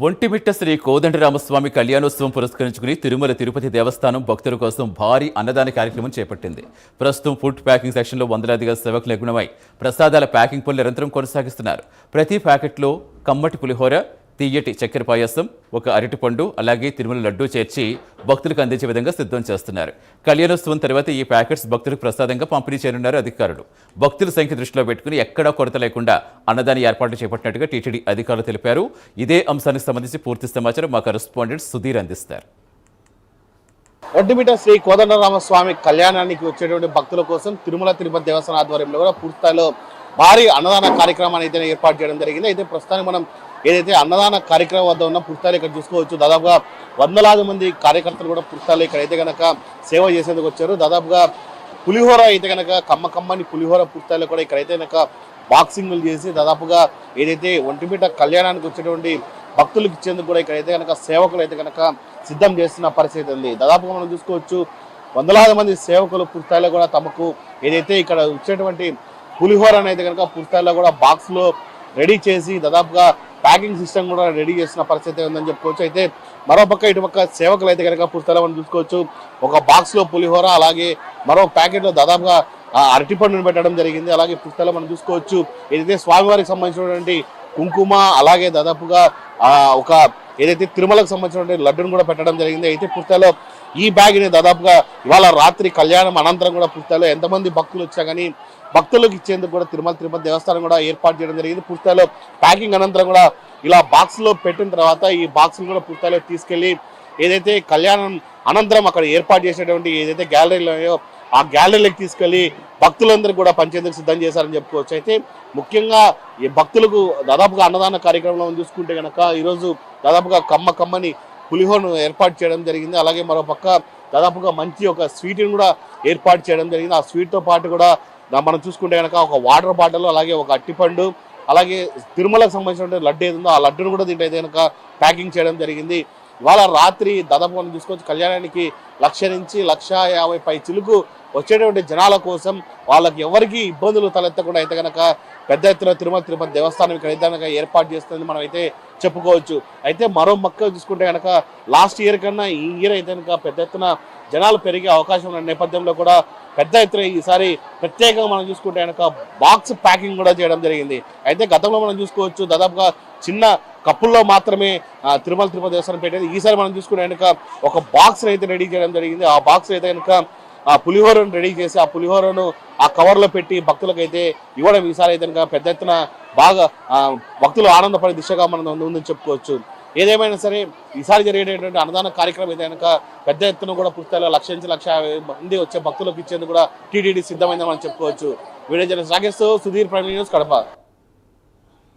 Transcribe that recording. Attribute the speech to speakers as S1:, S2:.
S1: ఒంటిమిట్ట శ్రీ కోదండరామస్వామి కళ్యాణోత్సవం పురస్కరించుకుని తిరుమల తిరుపతి దేవస్థానం భక్తుల కోసం భారీ అన్నదాన కార్యక్రమం చేపట్టింది. ప్రస్తుతం ఫుడ్ ప్యాకింగ్ సెక్షన్లో వందలాదిగా సేవకులు నిగుణమై ప్రసాదాల ప్యాకింగ్ పనులు నిరంతరం కొనసాగిస్తున్నారు. ప్రతి ప్యాకెట్లో కమ్మటి పులిహోర, తీయటి చక్కెర పాయసం, ఒక అరటిపండు అలాగే తిరుమల లడ్డూ చేర్చి భక్తులకు అందించే విధంగా సిద్ధం చేస్తున్నారు. కళ్యాణోత్సవం తర్వాత ఈ ప్యాకెట్స్ భక్తులకు ప్రసాదంగా పంపిణీ చేయనున్నారు అధికారులు. భక్తుల సంఖ్య దృష్టిలో పెట్టుకుని ఎక్కడా కొరత లేకుండా అన్నదాన ఏర్పాట్లు చేపట్టినట్టుగా టీటీడీ అధికారులు తెలిపారు. ఇదే అంశానికి సంబంధించి పూర్తి సమాచారం మా కరెస్పాండెంట్ సుధీర్ అందిస్తారు.
S2: ఒంటిమిట్ట శ్రీ కోదండరామస్వామి కళ్యాణానికి వచ్చేటువంటి భక్తుల కోసం తిరుమల తిరుపతి దేవస్థానం ఆధ్వర్యంలో కూడా పూర్తిస్థాయిలో భారీ అన్నదాన కార్యక్రమాన్ని అయితే ఏర్పాటు చేయడం జరిగింది. అయితే ప్రస్తుతానికి మనం ఏదైతే అన్నదాన కార్యక్రమం వద్ద ఉన్న పూర్తిస్థాయిలో ఇక్కడ చూసుకోవచ్చు. దాదాపుగా వందలాది మంది కార్యకర్తలు కూడా పూర్తిస్థాయిలో ఇక్కడ అయితే కనుక సేవ చేసేందుకు వచ్చారు. దాదాపుగా పులిహోర అయితే కనుక కమ్మని పులిహోర పూర్తిస్థాయిలో కూడా ఇక్కడైతే కనుక బాక్సింగ్లు చేసి దాదాపుగా ఏదైతే ఒంటిమిట్ట కళ్యాణానికి వచ్చేటువంటి భక్తులకు ఇచ్చేందుకు కూడా ఇక్కడైతే కనుక సేవకులు అయితే కనుక సిద్ధం చేస్తున్న పరిస్థితి ఉంది. దాదాపుగా మనం చూసుకోవచ్చు వందలాది మంది సేవకులు పూర్తిస్థాయిలో కూడా తమకు ఏదైతే ఇక్కడ వచ్చేటువంటి పులిహోర అయితే కనుక పూర్తిస్థాయిలో కూడా బాక్స్లో రెడీ చేసి దాదాపుగా ప్యాకింగ్ సిస్టమ్ కూడా రెడీ చేసిన పరిస్థితి ఉందని చెప్పుకోవచ్చు. అయితే మరోపక్క ఇటుపక్క సేవకులు అయితే కనుక పూర్తిస్థాయిలో మనం చూసుకోవచ్చు. ఒక బాక్స్లో పులిహోర అలాగే మరో ప్యాకెట్లో దాదాపుగా అరటిపండును పెట్టడం జరిగింది. అలాగే పూర్తిస్థాయిలో మనం చూసుకోవచ్చు ఏదైతే స్వామివారికి సంబంధించినటువంటి కుంకుమ అలాగే దాదాపుగా ఒక ఏదైతే తిరుమలకు సంబంధించినటువంటి లడ్డును కూడా పెట్టడం జరిగింది. అయితే పూర్తిస్థాయిలో ఈ బ్యాగ్ని దాదాపుగా ఇవాళ రాత్రి కళ్యాణం అనంతరం కూడా పూర్తిస్థాయిలో ఎంతమంది భక్తులు వచ్చా కానీ భక్తులకు ఇచ్చేందుకు కూడా తిరుమల తిరుపతి దేవస్థానం కూడా ఏర్పాటు చేయడం జరిగింది. పూర్తిస్థాయిలో ప్యాకింగ్ అనంతరం కూడా ఇలా బాక్స్లో పెట్టిన తర్వాత ఈ బాక్సులు కూడా పూర్తిస్థాయిలో తీసుకెళ్లి ఏదైతే కళ్యాణం అనంతరం అక్కడ ఏర్పాటు చేసేటువంటి ఏదైతే గ్యాలరీలు ఉన్నాయో ఆ గ్యాలరీలకు తీసుకెళ్లి భక్తులందరూ కూడా పంచేందుకు సిద్ధం చేశారని చెప్పుకోవచ్చు. అయితే ముఖ్యంగా ఈ భక్తులకు దాదాపుగా అన్నదాన కార్యక్రమంలో చూసుకుంటే కనుక ఈరోజు దాదాపుగా కమ్మని పులిహోరను ఏర్పాటు చేయడం జరిగింది. అలాగే మరో పక్క దాదాపుగా మంచి ఒక స్వీట్ని కూడా ఏర్పాటు చేయడం జరిగింది. ఆ స్వీట్తో పాటు కూడా మనం చూసుకుంటే కనుక ఒక వాటర్ బాటిల్ అలాగే ఒక అట్టిపండు అలాగే తిరుమలకు సంబంధించిన లడ్డు ఏదో ఆ లడ్డును కూడా దీంట్లో అయితే కనుక ప్యాకింగ్ చేయడం జరిగింది. ఇవాళ రాత్రి దాదాపు మనం చూసుకోవచ్చు కళ్యాణానికి 1,00,000 నుంచి 1,50,000 పై చిలుకు వచ్చేటువంటి జనాల కోసం వాళ్ళకి ఎవరికి ఇబ్బందులు తలెత్తకుండా అయితే కనుక పెద్ద ఎత్తున తిరుమల తిరుపతి దేవస్థానం ఇక్కడ అయితే కనుక ఏర్పాటు చేస్తుంది మనం అయితే చెప్పుకోవచ్చు. అయితే మరో మక్క చూసుకుంటే కనుక లాస్ట్ ఇయర్ కన్నా ఈ ఇయర్ అయితే కనుక పెద్ద ఎత్తున జనాలు పెరిగే అవకాశం ఉన్న నేపథ్యంలో కూడా పెద్ద ఎత్తున ఈసారి ప్రత్యేకంగా మనం చూసుకుంటే కనుక బాక్స్ ప్యాకింగ్ కూడా చేయడం జరిగింది. అయితే గతంలో మనం చూసుకోవచ్చు దాదాపుగా చిన్న కప్పుల్లో మాత్రమే తిరుమల తిరుపతి దేవస్థానం పెట్టేది. ఈసారి మనం చూసుకుంటే కనుక ఒక బాక్స్ అయితే రెడీ చేయడం జరిగింది. ఆ బాక్స్ అయితే కనుక ఆ పులిహోరను రెడీ చేసి ఆ పులిహోరను ఆ కవర్లో పెట్టి భక్తులకు అయితే ఇవ్వడం ఈసారి అయితే కనుక పెద్ద ఎత్తున బాగా భక్తులు ఆనందపడే దిశగా మనం ఉందని చెప్పుకోవచ్చు. ఏదేమైనా సరే ఈసారి జరిగేటటువంటి అన్నదాన కార్యక్రమం అయితే కనుక పెద్ద ఎత్తున కూడా పూర్తిస్థాయిలో 1,00,000 నుంచి 1,50,000 మంది వచ్చే భక్తులకు ఇచ్చేందుకు కూడా టీటీడీ సిద్ధమైందని మనం చెప్పుకోవచ్చు. Video journalist Rakesh, Sudheer, prime news, Kadapa.